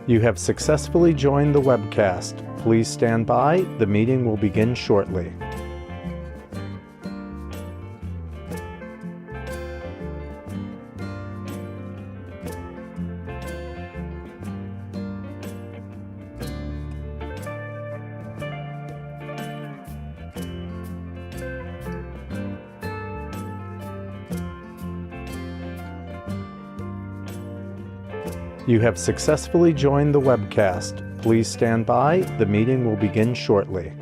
You have successfully joined the webcast. Please stand by. The meeting will begin shortly. You have successfully joined the webcast. Please stand by. The meeting will begin shortly.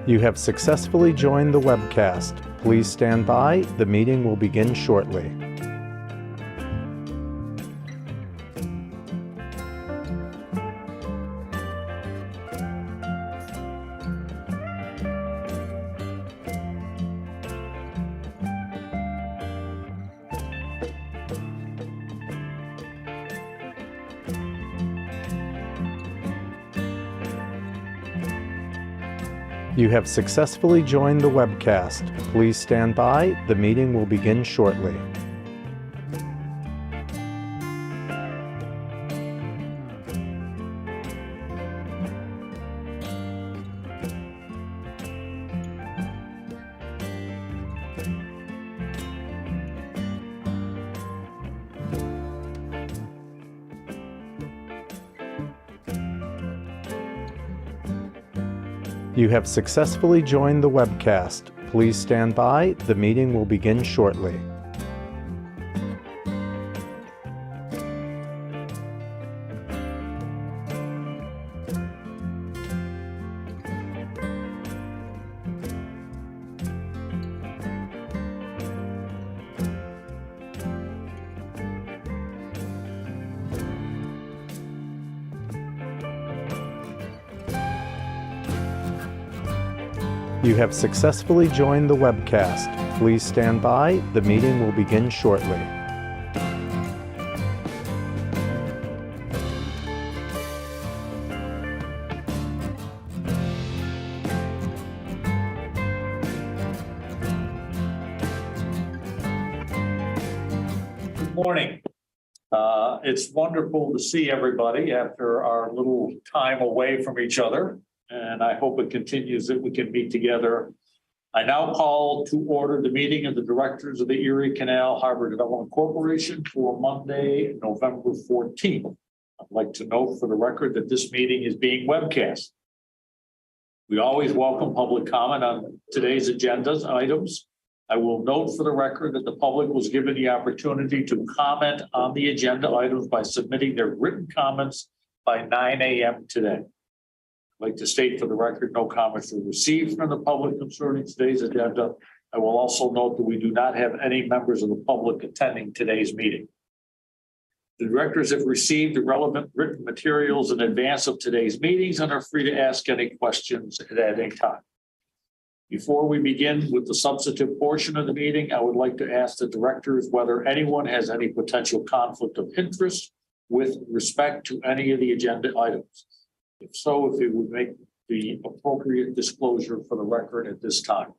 You have successfully joined the webcast. Please stand by. The meeting will begin shortly. You have successfully joined the webcast. Please stand by. The meeting will begin shortly. You have successfully joined the webcast. Please stand by. The meeting will begin shortly. You have successfully joined the webcast. Please stand by. The meeting will begin shortly. Good morning. It's wonderful to see everybody after our little time away from each other. And I hope it continues that we can meet together. I now call to order the meeting of the directors of the Erie Canal Harbor Development Corporation for Monday, November 14th. I'd like to note for the record that this meeting is being webcast. We always welcome public comment on today's agendas items. I will note for the record that the public was given the opportunity to comment on the agenda items by submitting their written comments by 9 a.m. today. I'd like to state for the record, no comments were received from the public concerning today's agenda. I will also note that we do not have any members of the public attending today's meeting. The directors have received the relevant written materials in advance of today's meetings and are free to ask any questions at any time. Before we begin with the substantive portion of the meeting, I would like to ask the directors whether anyone has any potential conflict of interest with respect to any of the agenda items. If so, if it would make the appropriate disclosure for the record at this time.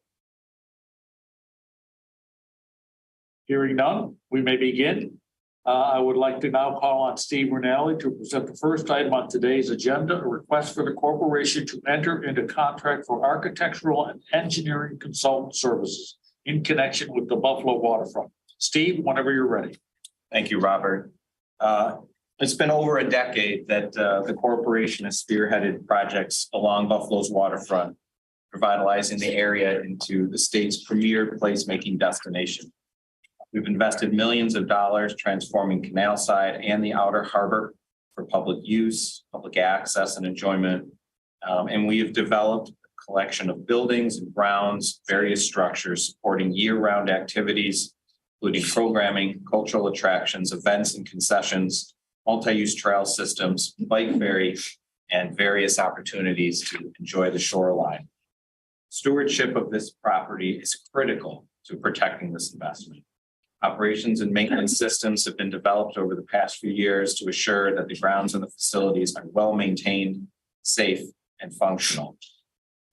Hearing none, we may begin. I would like to now call on Steve Rinaldi to present the first item on today's agenda, a request for the corporation to enter into contract for architectural and engineering consultant services in connection with the Buffalo waterfront. Steve, whenever you're ready. Thank you, Robert. It's been over a decade that the corporation has spearheaded projects along Buffalo's waterfront, revitalizing the area into the state's premier placemaking destination. We've invested millions of dollars transforming Canal side and the outer harbor for public use, public access, and enjoyment. And we have developed a collection of buildings and grounds, various structures supporting year-round activities, including programming, cultural attractions, events and concessions, multi-use trail systems, bike ferry, and various opportunities to enjoy the shoreline. Stewardship of this property is critical to protecting this investment. Operations and maintenance systems have been developed over the past few years to assure that the grounds and the facilities are well maintained, safe, and functional.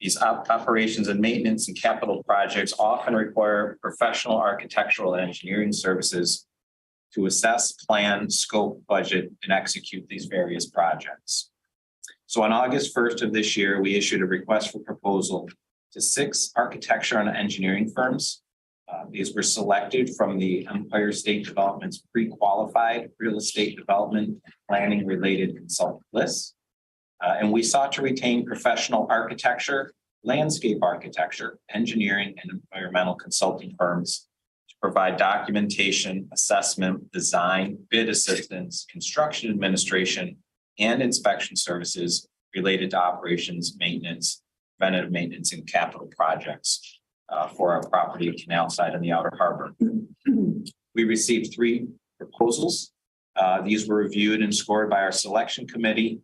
These operations and maintenance and capital projects often require professional architectural and engineering services to assess, plan, scope, budget, and execute these various projects. So on August 1st of this year, we issued a request for proposal to 6 architecture and engineering firms. These were selected from the Empire State Development's pre-qualified real estate development and planning related consultant list. And we sought to retain professional architecture, landscape architecture, engineering, and environmental consulting firms to provide documentation, assessment, design, bid assistance, construction administration, and inspection services related to operations, maintenance, preventative maintenance, and capital projects for our property at Canal side on the Outer Harbor. We received 3 proposals. These were reviewed and scored by our selection committee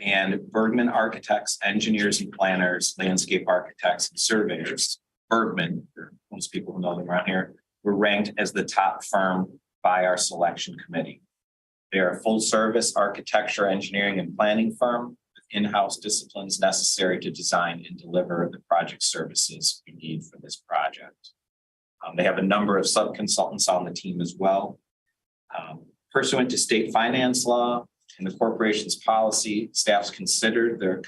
and Bergman Architects, Engineers and Planners, Landscape Architects and Surveyors. Bergman, for most people who know them around here, were ranked as the top firm by our selection committee. They are a full service architecture, engineering, and planning firm with in-house disciplines necessary to design and deliver the project services we need for this project. They have a number of sub-consultants on the team as well. Pursuant to state finance law and the corporation's policy, staffs considered their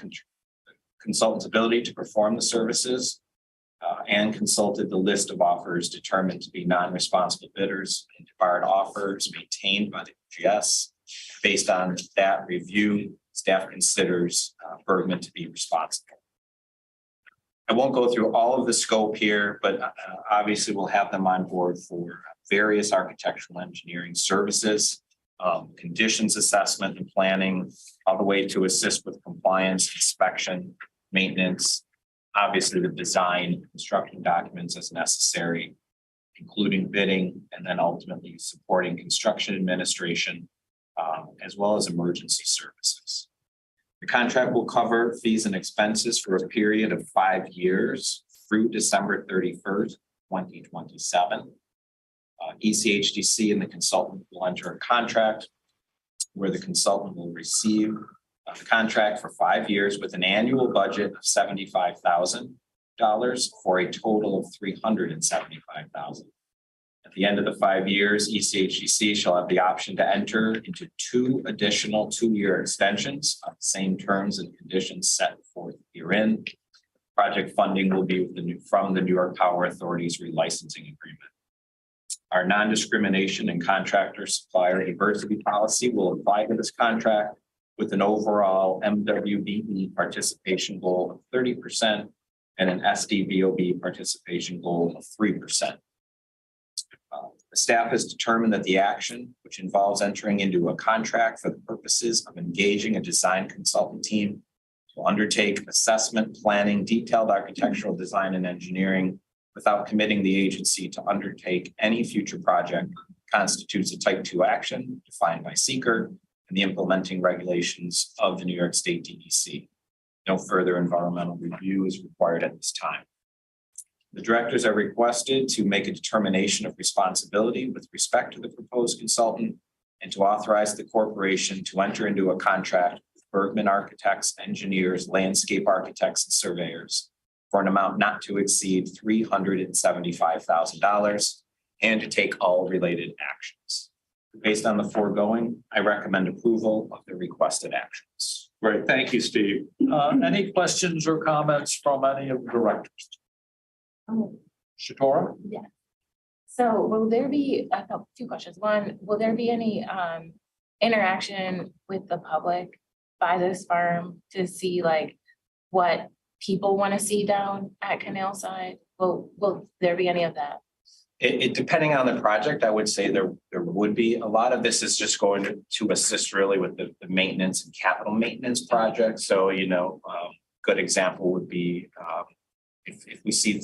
consultant's ability to perform the services and consulted the list of offers determined to be non-responsible bidders and barred offers maintained by the OGS. Based on that review, staff considers Bergman to be responsible. I won't go through all of the scope here, but obviously we'll have them on board for various architectural engineering services, conditions assessment and planning, all the way to assist with compliance, inspection, maintenance, obviously the design, construction documents as necessary, including bidding, and then ultimately supporting construction administration, as well as emergency services. The contract will cover fees and expenses for a period of 5 years through December 31st, 2027. ECHDC and the consultant will enter a contract where the consultant will receive the contract for 5 years with an annual budget of $75,000 for a total of $375,000. At the end of the 5 years, ECHDC shall have the option to enter into 2 additional 2-year extensions of the same terms and conditions set forth herein. Project funding will be from the New York Power Authority's relicensing agreement. Our non-discrimination and contractor supplier diversity policy will apply to this contract with an overall MWBE participation goal of 30% and an SDVOB participation goal of 3%. The staff has determined that the action, which involves entering into a contract for the purposes of engaging a design consultant team to undertake assessment, planning, detailed architectural design and engineering without committing the agency to undertake any future project, constitutes a type 2 action defined by seeker and the implementing regulations of the New York State DEC. No further environmental review is required at this time. The directors are requested to make a determination of responsibility with respect to the proposed consultant and to authorize the corporation to enter into a contract with Bergman Architects, Engineers, Landscape Architects, and Surveyors for an amount not to exceed $375,000 and to take all related actions. Based on the foregoing, I recommend approval of the requested actions. Great, thank you, Steve. Any questions or comments from any of the directors? Shatora? Yeah. So will there be, I have 2 questions. One, will there be any interaction with the public by this firm to see like what people want to see down at Canal side? Will there be any of that? It depending on the project, I would say there would be. A lot of this is just going to assist really with the maintenance and capital maintenance projects. So, good example would be if we see,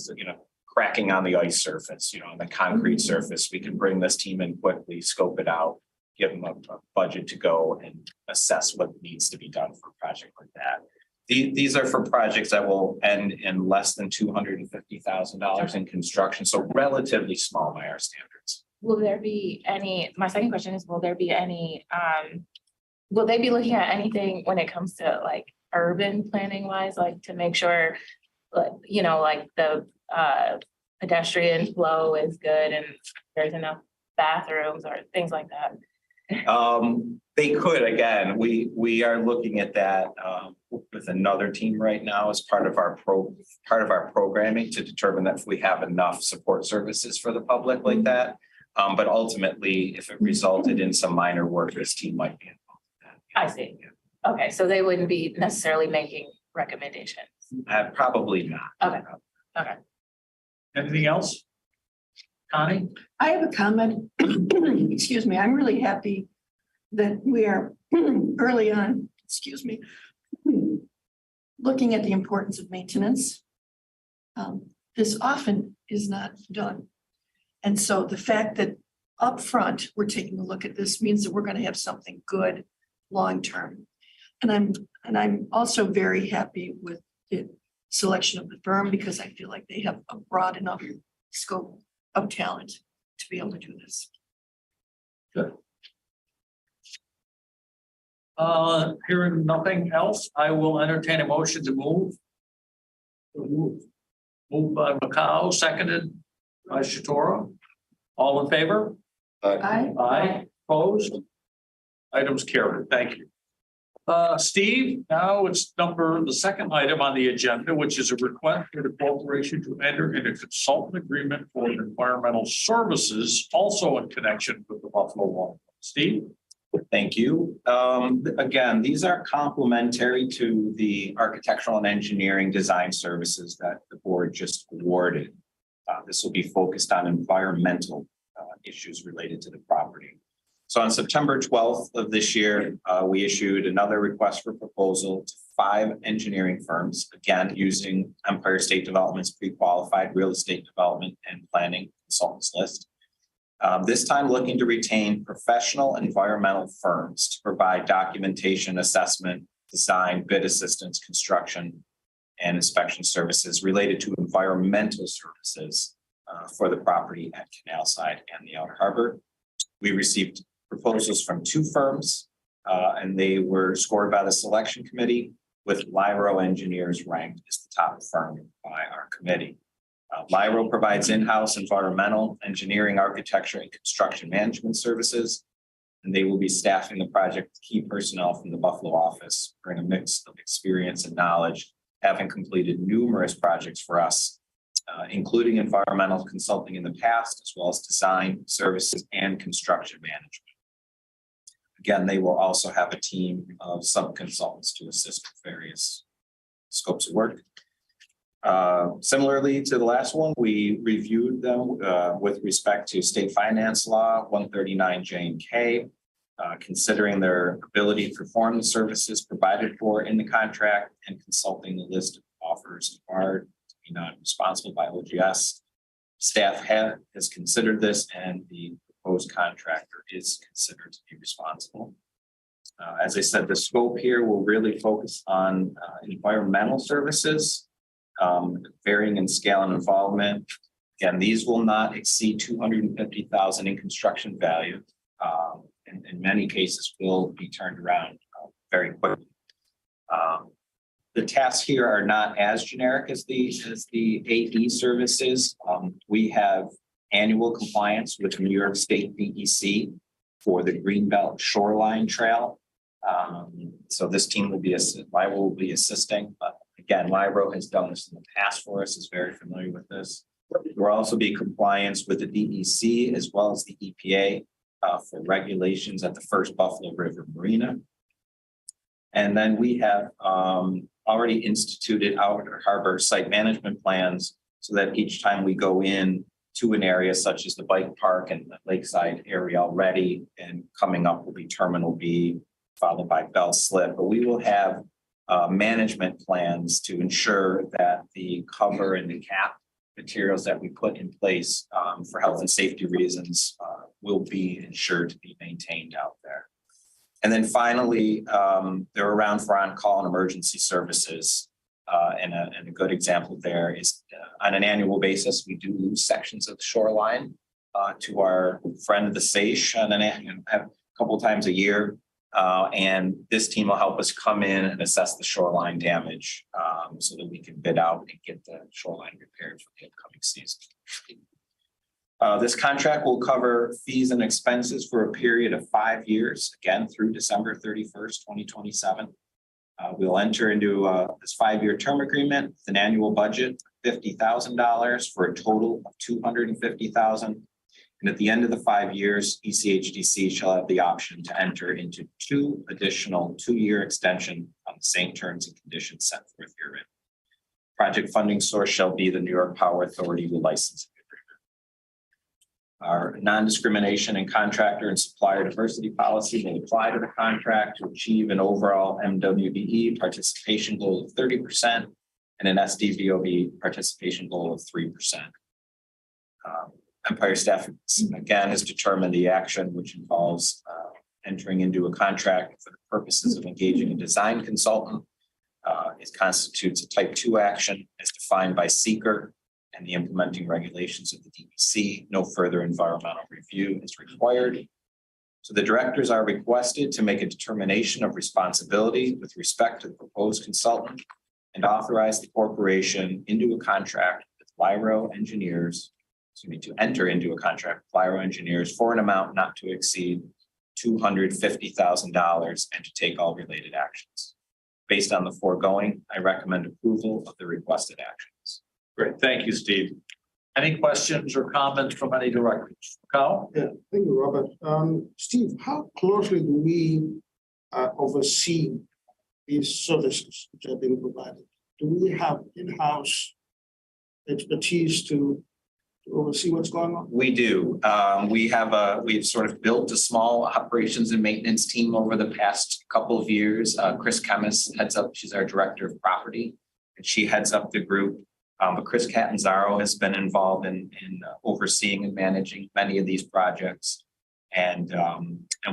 cracking on the ice surface, on the concrete surface, we can bring this team in quickly, scope it out, give them a budget to go and assess what needs to be done for a project like that. These are for projects that will end in less than $250,000 in construction, so relatively small by our standards. Will there be any, my second question is, will there be any, will they be looking at anything when it comes to like urban planning wise, like to make sure, like, you know, like the pedestrian flow is good and there's enough bathrooms or things like that? They could, again, we are looking at that with another team right now as part of our programming to determine that if we have enough support services for the public like that. But ultimately, if it resulted in some minor work, this team might be involved in that. I see. Okay, so they wouldn't be necessarily making recommendations. Probably not. Okay. Anything else? Connie? I have a comment. Excuse me. I'm really happy that we are early on, looking at the importance of maintenance. This often is not done. And so the fact that upfront we're taking a look at this means that we're going to have something good long-term. And I'm also very happy with the selection of the firm because I feel like they have a broad enough scope of talent to be able to do this. Good. Hearing nothing else, I will entertain a motion to move. Moved by Macau, seconded by Shatora. All in favor? Aye. Opposed? Items carried. Thank you. Steve, now it's the second item on the agenda, which is a request for the corporation to enter into a consultant agreement for environmental services, also in connection with the Buffalo Water. Steve? Thank you. Again, these are complementary to the architectural and engineering design services that the board just awarded. This will be focused on environmental issues related to the property. So on September 12th of this year, we issued another request for proposal to 5 engineering firms, again, using Empire State Development's pre-qualified real estate development and planning consultants list. This time looking to retain professional environmental firms to provide documentation, assessment, design, bid assistance, construction, and inspection services related to environmental services for the property at Canal side and the Outer Harbor. We received proposals from 2 firms, and they were scored by the selection committee, with Lyro Engineers ranked as the top firm by our committee. Lyro provides in-house environmental engineering, architecture, and construction management services, and they will be staffing the project with key personnel from the Buffalo office, bring a mix of experience and knowledge, having completed numerous projects for us, including environmental consulting in the past, as well as design, services, and construction management. Again, they will also have a team of sub-consultants to assist with various scopes of work. Similarly to the last one, we reviewed them with respect to state finance law 139J&K, considering their ability to perform the services provided for in the contract and consulting the list of offers required to be not responsible by OGS. Staff has considered this, and the proposed contractor is considered to be responsible. As I said, the scope here will really focus on environmental services, varying in scale and involvement. Again, these will not exceed $250,000 in construction value. In many cases, will be turned around very quickly. The tasks here are not as generic as the AE services. We have annual compliance with New York State DEC for the Greenbelt Shoreline Trail. So this team will be assisting. But again, Lyro has done this in the past for us, is very familiar with this. We'll also be compliance with the DEC as well as the EPA for regulations at the first Buffalo River Marina. And then we have already instituted Outer Harbor site management plans so that each time we go in to an area such as the bike park and the lakeside area already, and coming up will be Terminal B, followed by Bell Slip. But we will have management plans to ensure that the cover and the cap materials that we put in place for health and safety reasons will be ensured to be maintained out there. And then finally, they're around for on-call and emergency services. And a good example there is on an annual basis, we do lose sections of the shoreline to our friend the Seiche a couple of times a year. And this team will help us come in and assess the shoreline damage so that we can bid out and get the shoreline repaired for the upcoming season. This contract will cover fees and expenses for a period of 5 years, again through December 31st, 2027. We'll enter into this 5-year term agreement with an annual budget of $50,000 for a total of $250,000. And at the end of the 5 years, ECHDC shall have the option to enter into 2 additional 2-year extension on the same terms and conditions set forth herein. Project funding source shall be the New York Power Authority licensing agreement. Our non-discrimination and contractor and supplier diversity policy may apply to the contract to achieve an overall MWBE participation goal of 30% and an SDVOB participation goal of 3%. Empire staff again has determined the action which involves entering into a contract for the purposes of engaging a design consultant. It constitutes a type 2 action as defined by seeker and the implementing regulations of the DEC. No further environmental review is required. So the directors are requested to make a determination of responsibility with respect to the proposed consultant and authorize the corporation into a contract with Lyro Engineers, to enter into a contract with Lyro Engineers for an amount not to exceed $250,000 and to take all related actions. Based on the foregoing, I recommend approval of the requested actions. Great, thank you, Steve. Any questions or comments from any directors? Kyle? Yeah, thank you, Robert. Steve, how closely do we oversee these services which are being provided? Do we have in-house expertise to oversee what's going on? We do. We've sort of built a small operations and maintenance team over the past couple of years. Chris Kemmis heads up, she's our director of property, and she heads up the group. But Chris Catanzaro has been involved in overseeing and managing many of these projects. And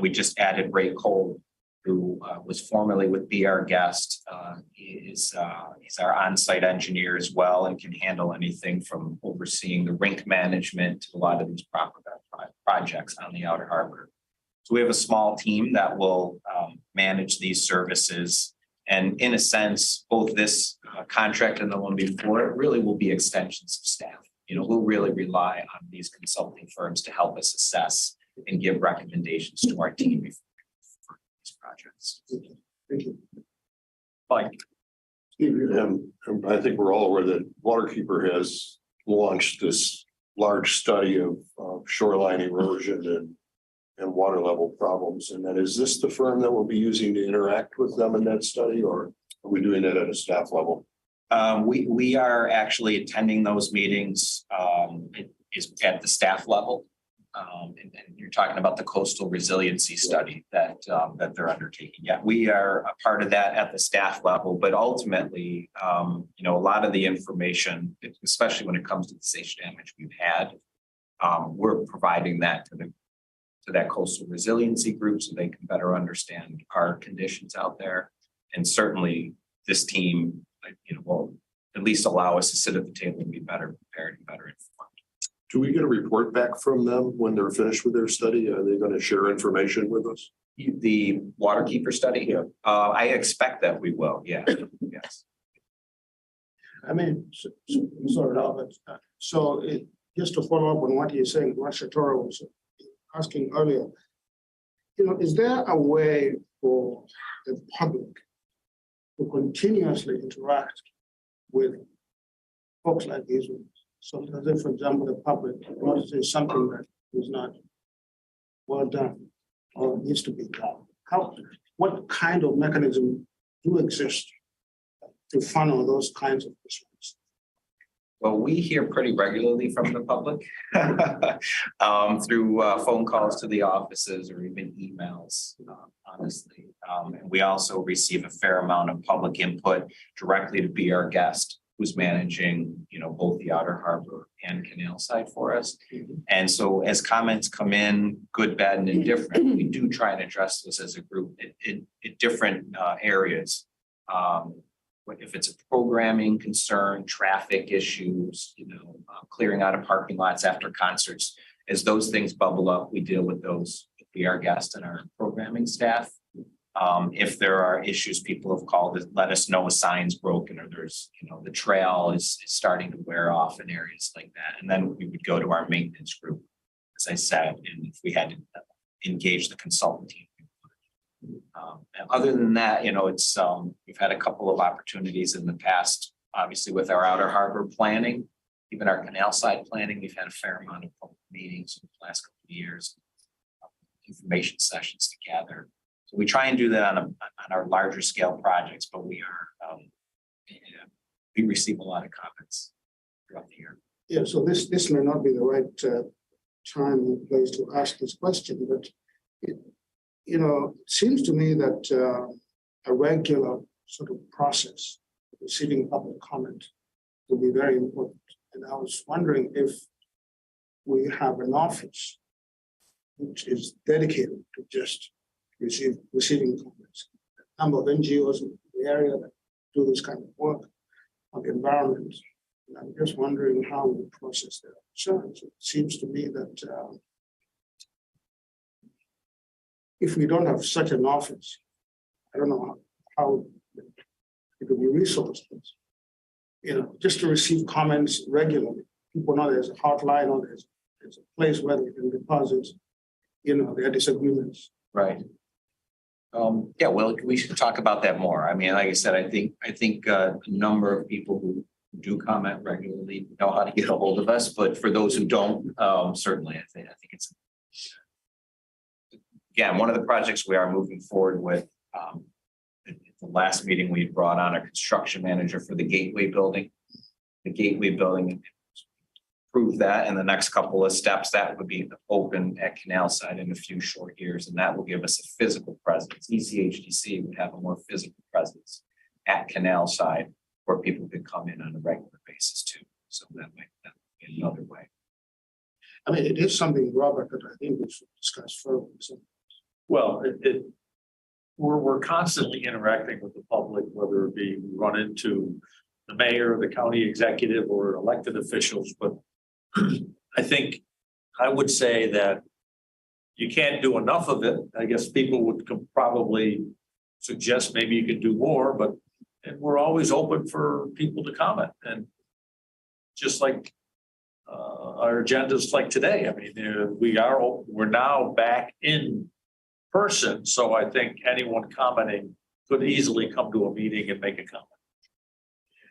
we just added Ray Cole, who was formerly with Be Our Guest. He's our on-site engineer as well and can handle anything from overseeing the rink management to a lot of these projects on the Outer Harbor. So we have a small team that will manage these services. And in a sense, both this contract and the one before it really will be extensions of staff. We'll really rely on these consulting firms to help us assess and give recommendations to our team for these projects. Thank you. Mike. I think we're all aware that Waterkeeper has launched this large study of shoreline erosion and water level problems. And then is this the firm that we'll be using to interact with them in that study, or are we doing that at a staff level? We are actually attending those meetings. It is at the staff level. And you're talking about the coastal resiliency study that they're undertaking. Yeah, we are a part of that at the staff level, but ultimately, a lot of the information, especially when it comes to the Seiche damage we've had, we're providing that to that coastal resiliency group so they can better understand our conditions out there. And certainly this team, will at least allow us to sit at the table and be better prepared and better informed. Do we get a report back from them when they're finished with their study? Are they going to share information with us? The Waterkeeper study? Yeah. I expect that we will, yeah. Yes. I mean, sorry, Robert. So just to follow up on what you're saying, what Shatora was asking earlier, is there a way for the public to continuously interact with folks like these ones? So as if, for example, the public notices something that is not well done or needs to be done. What kind of mechanism do exist to funnel those kinds of responses? Well, we hear pretty regularly from the public through phone calls to the offices or even emails, honestly. And we also receive a fair amount of public input directly to Be Our Guest, who's managing, both the Outer Harbor and canal side for us. And so as comments come in, good, bad, and indifferent, we do try and address this as a group in different areas. If it's a programming concern, traffic issues, clearing out of parking lots after concerts, as those things bubble up, we deal with those. We are guests and our programming staff. If there are issues, people have called, let us know a sign's broken or there's, the trail is starting to wear off in areas like that. And then we would go to our maintenance group, as I said, and if we had to engage the consultant team. And other than that, it's, we've had a couple of opportunities in the past, obviously with our outer harbor planning, even our canal side planning, we've had a fair amount of public meetings in the last couple of years, information sessions to gather. So we try and do that on our larger scale projects, but we receive a lot of comments throughout the year. Yeah, so this may not be the right time and place to ask this question, but it seems to me that a regular sort of process, receiving public comment, will be very important. And I was wondering if we have an office which is dedicated to just receiving comments. A number of NGOs in the area that do this kind of work on the environment. And I'm just wondering how we process their concerns. It seems to me that if we don't have such an office, I don't know how it will be resourced. Just to receive comments regularly. People know there's a hotline or there's a place where they can deposit, their disagreements. Right. Yeah, well, we should talk about that more. I mean, like I said, I think a number of people who do comment regularly know how to get a hold of us, but for those who don't, certainly, I think it's, again, one of the projects we are moving forward with. At the last meeting, we brought on a construction manager for the Gateway building. The Gateway building, prove that in the next couple of steps, that would be open at Canal side in a few short years, and that will give us a physical presence. ECHDC would have a more physical presence at Canal side where people could come in on a regular basis too. So that might be another way. I mean, it is something, Robert, that I think we should discuss further. So, Well, we're constantly interacting with the public, whether it be we run into the mayor, the county executive, or elected officials. But I think I would say that you can't do enough of it. I guess people would probably suggest maybe you could do more, but and we're always open for people to comment. And just like our agendas like today, I mean, we're now back in person. So I think anyone commenting could easily come to a meeting and make a comment.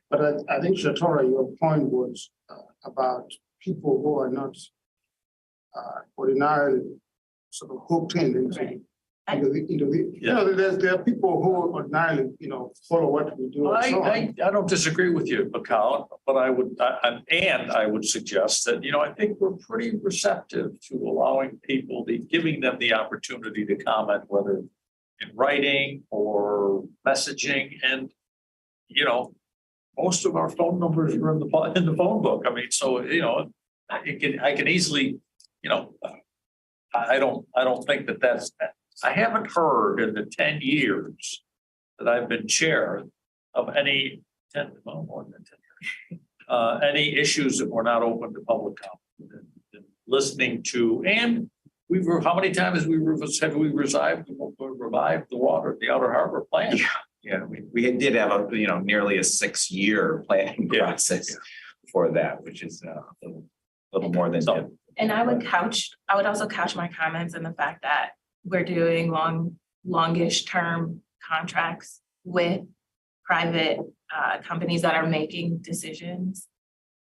but I think, Shatora, your point was about people who are not ordinarily sort of hooked into there are people who ordinarily, follow what we do. Well, and so on. I don't disagree with you, McCall, but I would suggest that, I think we're pretty receptive to allowing people, giving them the opportunity to comment, whether in writing or messaging. And, most of our phone numbers are in the phone book. I mean, so, I can easily, I don't think that's, I haven't heard in the 10 years that I've been chair of any more than 10 years, any issues that were not open to public comment. And listening to, and how many times have we revived the outer harbor plan? Yeah, we did have nearly a 6-year planning process for that, which is a little more than. And I would also couch my comments in the fact that we're doing longish term contracts with private companies that are making decisions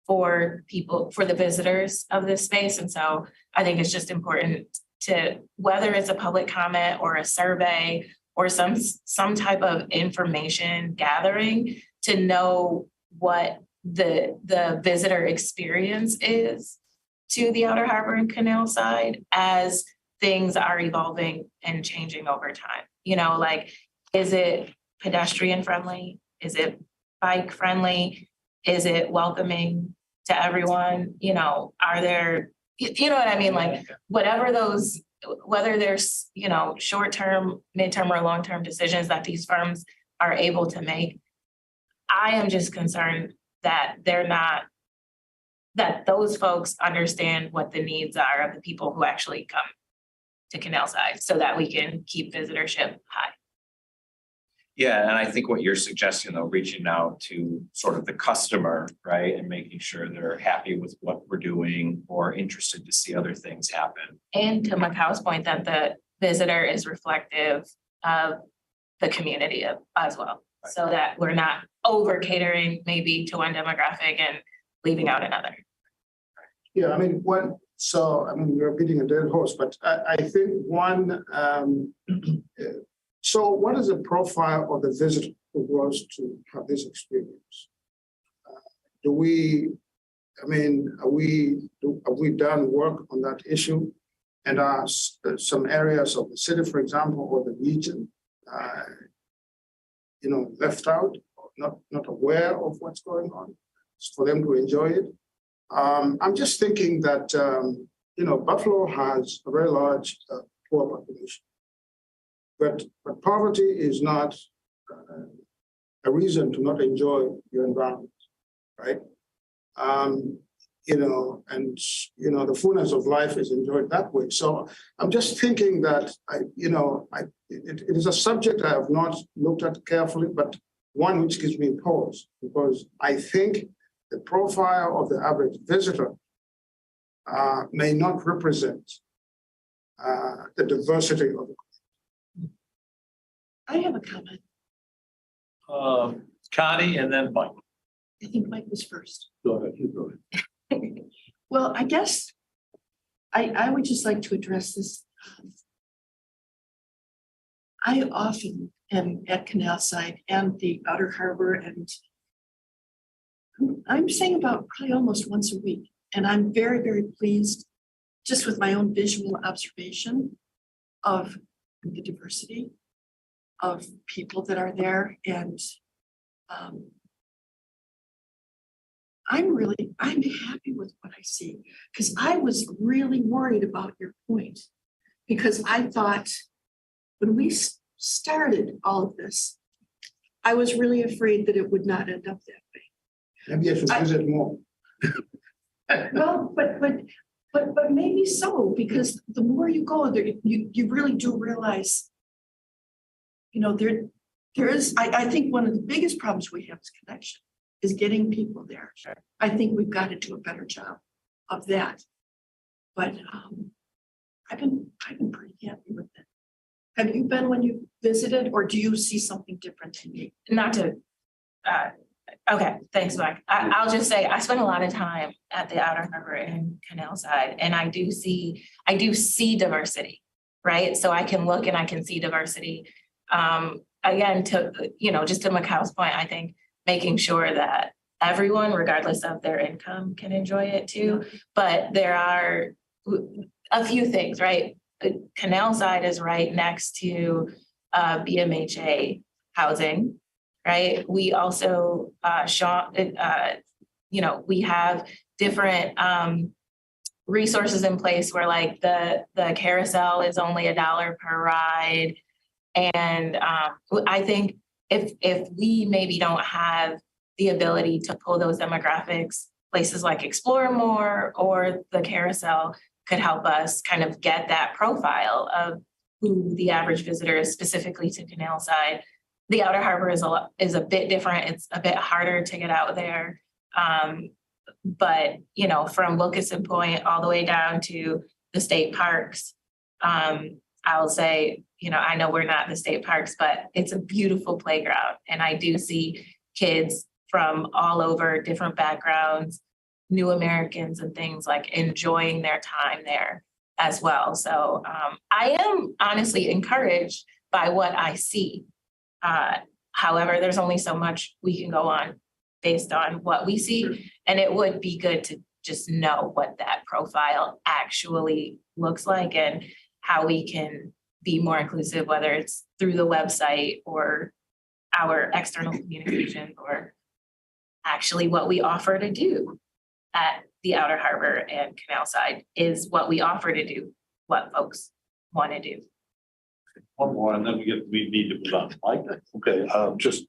for the visitors of this space. And so I think it's just important to, whether it's a public comment or a survey or some type of information gathering, to know what the visitor experience is to the outer harbor and canal side as things are evolving and changing over time. Is it pedestrian friendly? Is it bike friendly? Is it welcoming? to everyone, you know, are there, you know what I mean? Like, whatever those, whether there's, you know, short-term, midterm, or long-term decisions that these firms are able to make. I am just concerned that they're not, that those folks understand what the needs are of the people who actually come to Canal Side so that we can keep visitorship high. Yeah, and I think what you're suggesting, though, reaching out to sort of the customer, right? And making sure they're happy with what we're doing or interested to see other things happen. And to Macau's point, that the visitor is reflective of the community as well. So that we're not over catering maybe to one demographic and leaving out another. Yeah, I mean, we're beating a dead horse, but I think one, so what is the profile of the visitor who goes to have this experience? Have we done work on that issue? And are some areas of the city, for example, or the region, left out, or not aware of what's going on, for them to enjoy it? I'm just thinking that, Buffalo has a very large poor population. But poverty is not a reason to not enjoy your environment, right? The fullness of life is enjoyed that way. So I'm just thinking that, it is a subject I have not looked at carefully, but one which gives me pause, because I think the profile of the average visitor may not represent the diversity of the. I have a comment. Connie and then Mike. I think Mike was first. Go ahead, you go ahead. Well, I guess I would just like to address this. I often am at Canal Side and the Outer Harbor, and I'm saying about probably almost once a week. And I'm very, very pleased just with my own visual observation of the diversity of people that are there. And I'm happy with what I see, because I was really worried about your point, because I thought when we started all of this, I was really afraid that it would not end up that way. Maybe I should visit more. Well, but maybe so, because the more you go there, you really do realize, there is, I think one of the biggest problems we have is connection, is getting people there. Sure. I think we've got to do a better job of that. But I've been pretty happy with it. Have you been when you visited, or do you see something different than me? Not to, okay, thanks, Mike. I'll just say, I spent a lot of time at the Outer Harbor and Canal Side, and I do see diversity, right? So I can look and I can see diversity. Again, just to Macau's point, I think making sure that everyone, regardless of their income, can enjoy it too. But there are a few things, right? Canal Side is right next to BMHA housing, right? We also, we have different resources in place where, like, the carousel is only $1 per ride. And I think if we maybe don't have the ability to pull those demographics, places like Explore More or the carousel could help us kind of get that profile of who the average visitor is, specifically to Canal Side. The Outer Harbor is a bit different. It's a bit harder to get out there. But, from Wilkinson Point all the way down to the state parks, I'll say, I know we're not the state parks, but it's a beautiful playground. And I do see kids from all over, different backgrounds, new Americans and things, like, enjoying their time there as well. So I am honestly encouraged by what I see. However, there's only so much we can go on based on what we see. And it would be good to just know what that profile actually looks like and how we can be more inclusive, whether it's through the website or our external communications or actually what we offer to do. at the outer harbor and canal side is what we offer to do, what folks want to do. One more, and then we need to move on. Mike? Okay, just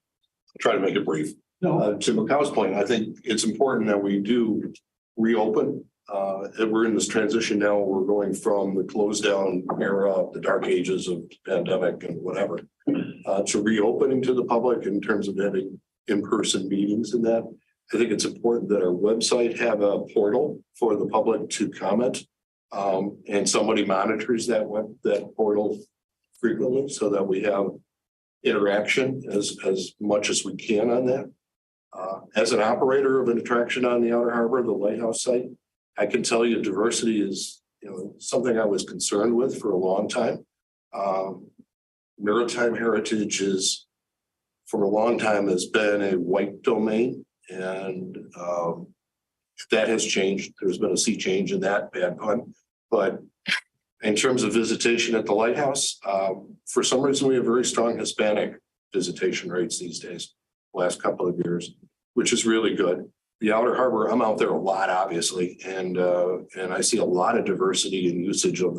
try to make it brief. No. To Macau's point, I think it's important that we do reopen. And we're in this transition now. We're going from the closed down era, the dark ages of pandemic and whatever, to reopening to the public in terms of having in-person meetings and that. I think it's important that our website have a portal for the public to comment. And somebody monitors that portal frequently so that we have interaction as much as we can on that. As an operator of an attraction on the outer harbor, the lighthouse site, I can tell you diversity is, something I was concerned with for a long time. Maritime heritage is, for a long time, has been a white domain, and that has changed. There's been a sea change in that, bad pun. But in terms of visitation at the lighthouse, for some reason, we have very strong Hispanic visitation rates these days, last couple of years, which is really good. The outer harbor, I'm out there a lot, obviously, and I see a lot of diversity in usage of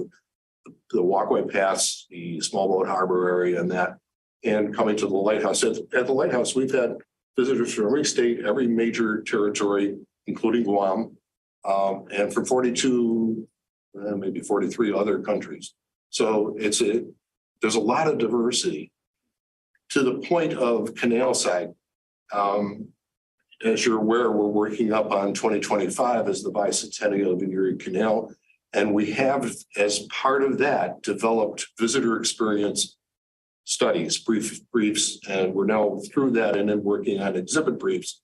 the walkway paths, the small boat harbor area, and that, and coming to the lighthouse. At the lighthouse, we've had visitors from every state, every major territory, including Guam, and from 42, maybe 43 other countries. So there's a lot of diversity. To the point of canal side. As you're aware, we're working up on 2025 as the bicentennial of the Erie Canal. And we have, as part of that, developed visitor experience studies, briefs, and we're now through that and then working on exhibit briefs.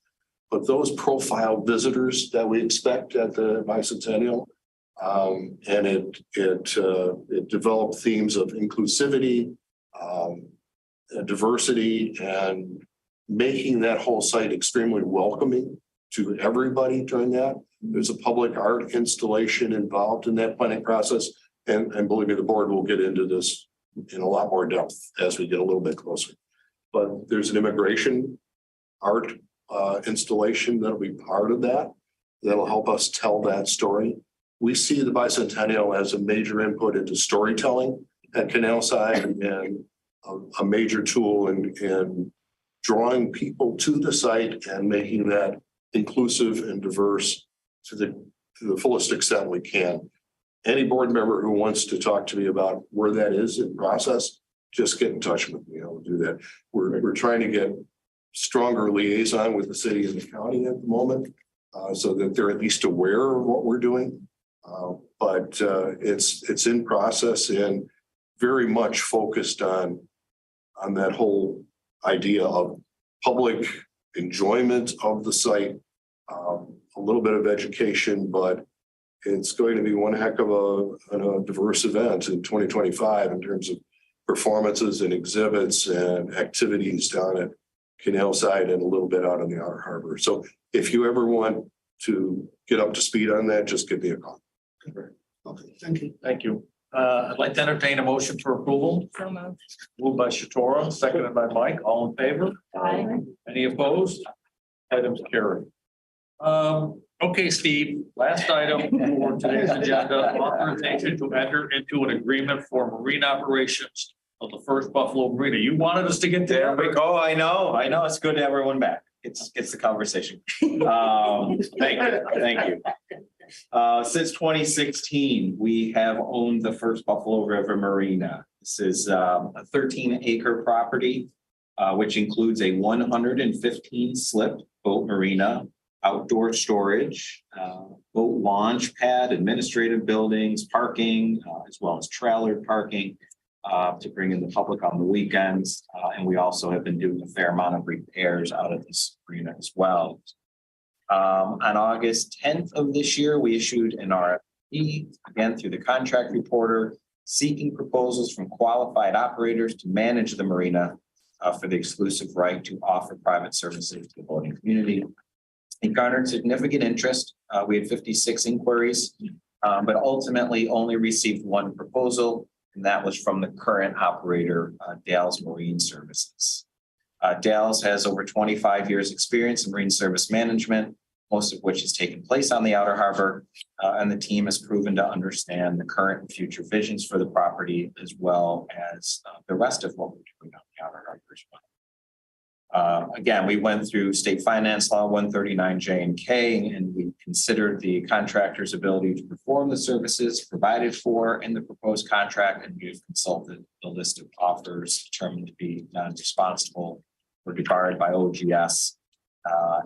But those profile visitors that we expect at the bicentennial, and it developed themes of inclusivity, diversity, and making that whole site extremely welcoming to everybody during that. There's a public art installation involved in that planning process. And believe me, the board will get into this in a lot more depth as we get a little bit closer. But there's an immigration art installation that'll be part of that. That'll help us tell that story. We see the bicentennial as a major input into storytelling at Canal Side and a major tool in drawing people to the site and making that inclusive and diverse to the fullest extent we can. Any board member who wants to talk to me about where that is in process, just get in touch with me. I'll do that. We're trying to get stronger liaison with the city and the county at the moment, so that they're at least aware of what we're doing. But it's in process and very much focused on that whole idea of public enjoyment of the site, a little bit of education, but it's going to be one heck of a diverse event in 2025 in terms of performances and exhibits and activities down at Canal Side and a little bit out on the outer harbor. So if you ever want to get up to speed on that, just give me a call. Okay, thank you. Thank you. I'd like to entertain a motion for approval. So moved. Moved by Shatora, seconded by Mike. All in favor? Aye. Any opposed? Items carried. Okay, Steve, last item for today's agenda, authorization to enter into an agreement for marine operations of the first Buffalo Marina. You wanted us to get There there. we go. I know. It's good to have everyone back. It's the conversation. Thank you. Since 2016, we have owned the first Buffalo River Marina. This is a 13-acre property, which includes a 115 slip boat marina, outdoor storage, boat launch pad, administrative buildings, parking, as well as trailer parking to bring in the public on the weekends. And we also have been doing a fair amount of repairs out of this marina as well. On August 10th of this year, we issued an RFP, again through the contract reporter, seeking proposals from qualified operators to manage the marina for the exclusive right to offer private services to the boating community. It garnered significant interest. We had 56 inquiries, but ultimately only received one proposal, and that was from the current operator, Dales Marine Services. Dales has over 25 years experience in marine service management most of which has taken place on the outer harbor. And the team has proven to understand the current and future visions for the property, as well as the rest of what we're doing on the outer harbor as well. Again, we went through state finance law 139J and K, and we considered the contractor's ability to perform the services provided for in the proposed contract, and we've consulted the list of offers determined to be non-responsible or debarred by OGS.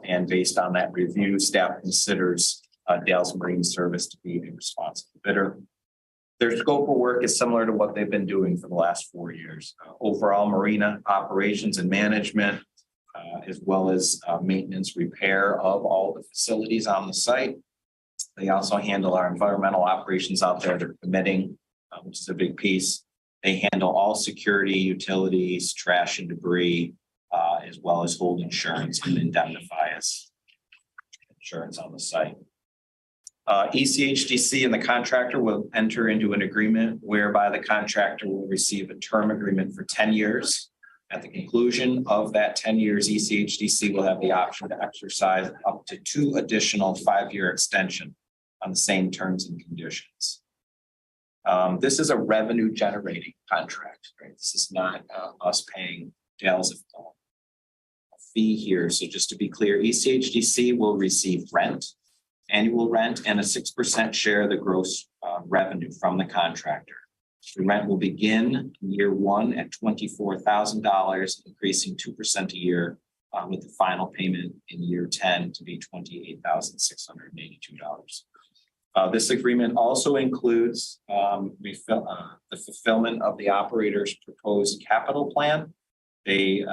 And based on that review, staff considers Dale's Marine Service to be a responsible bidder. Their scope of work is similar to what they've been doing for the last 4 years. Overall marina operations and management, as well as maintenance, repair of all the facilities on the site. They also handle our environmental operations out there. They're permitting, which is a big piece. They handle all security, utilities, trash and debris, as well as hold insurance and indemnify us. Insurance on the site. ECHDC and the contractor will enter into an agreement whereby the contractor will receive a term agreement for 10 years. At the conclusion of that 10 years, ECHDC will have the option to exercise up to 2 additional 5-year extension on the same terms and conditions. This is a revenue generating contract, right? This is not us paying Dale's a fee here. So just to be clear, ECHDC will receive rent, annual rent, and a 6% share of the gross revenue from the contractor. The rent will begin in year 1 at $24,000, increasing 2% a year, with the final payment in year 10 to be $28,682. This agreement also includes the fulfillment of the operator's proposed capital plan. They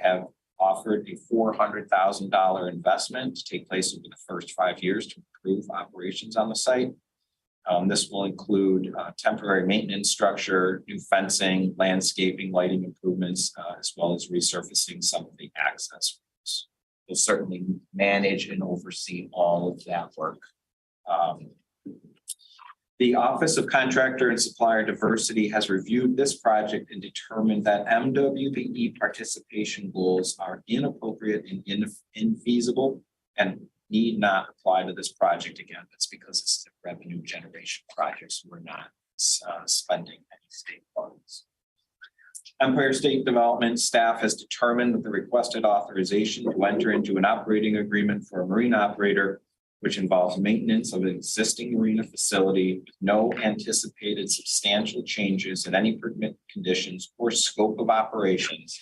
have offered a $400,000 investment to take place over the first 5 years to improve operations on the site. This will include temporary maintenance structure, new fencing, landscaping, lighting improvements, as well as resurfacing some of the access roads. We'll certainly manage and oversee all of that work. The Office of Contractor and Supplier Diversity has reviewed this project and determined that MWBE participation goals are inappropriate and infeasible and need not apply to this project again. That's because it's a revenue generation project, so we're not spending any state funds. Empire State Development staff has determined that the requested authorization to enter into an operating agreement for a marine operator, which involves maintenance of an existing marina facility with no anticipated substantial changes in any permit conditions or scope of operations,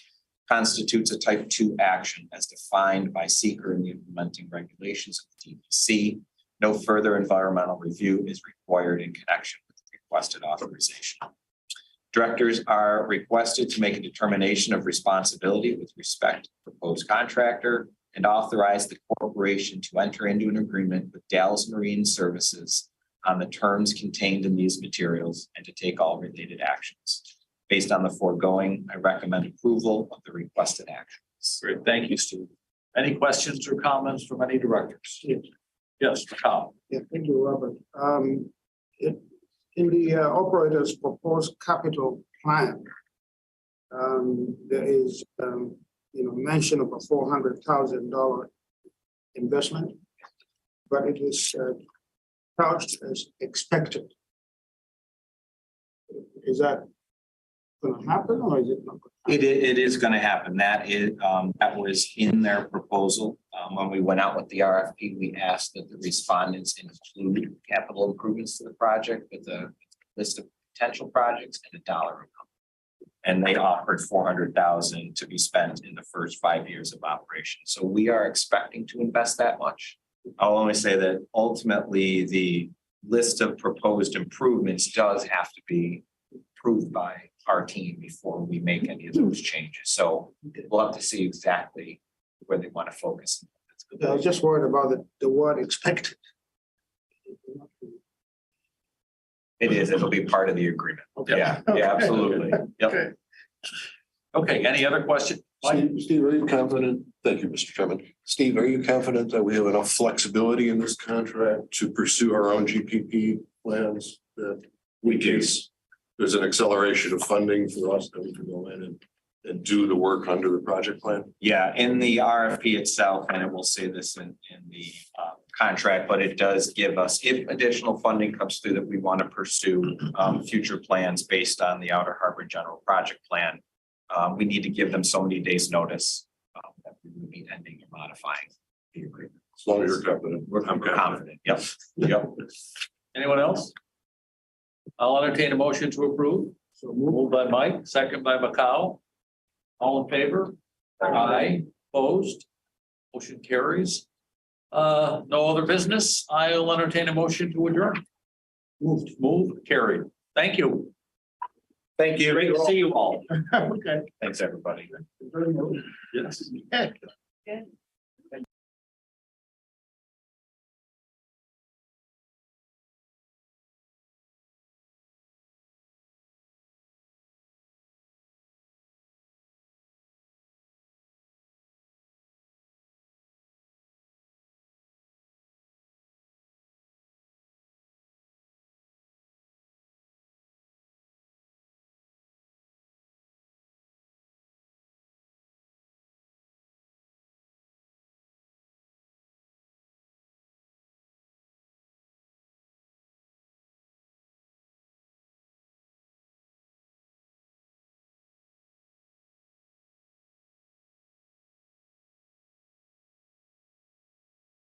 constitutes a type 2 action as defined by seeker in the implementing regulations of the DPC. No further environmental review is required in connection with the requested authorization. Directors are requested to make a determination of responsibility with respect to the proposed contractor and authorize the corporation to enter into an agreement with Dallas Marine Services on the terms contained in these materials and to take all related actions. Based on the foregoing, I recommend approval of the requested actions. Great, thank you, Steve. Any questions or comments from any directors? Yes, Kyle. Yeah, thank you, Robert. In the operator's proposed capital plan, there is mention of a $400,000 investment, but it is couched as expected. Is that going to happen, or is it not? It is going to happen. That was in their proposal. When we went out with the RFP, we asked that the respondents include capital improvements to the project with a list of potential projects and a dollar amount. And they offered $400,000 to be spent in the first 5 years of operation. So we are expecting to invest that much. I'll only say that ultimately the list of proposed improvements does have to be approved by our team before we make any of those changes. So we'll have to see exactly where they want to focus. I was just worried about the word expected. It is. It'll be part of the agreement. Okay. Yeah, absolutely. Yep. Okay, any other questions? Steve, are you confident? Thank you, Mr. Chairman. Steve, are you confident that we have enough flexibility in this contract to pursue our own GPP plans? That we can, there's an acceleration of funding for us that we can go in and and do the work under the project plan? Yeah, in the RFP itself, and it will say this in the contract, but it does give us, if additional funding comes through that we want to pursue future plans based on the Outer Harbor General Project Plan. We need to give them so many days' notice that we would be ending or modifying the agreement. As long as you're confident. We're confident, yep. Yep. Anyone else? I'll entertain a motion to approve. So Moved by Mike, second by Macau. All in favor? Aye. Opposed? Motion carries. No other business. I'll entertain a motion to adjourn. Moved, carried. Thank you. Thank you. Great to see you all. Okay. Thanks, everybody. Yes.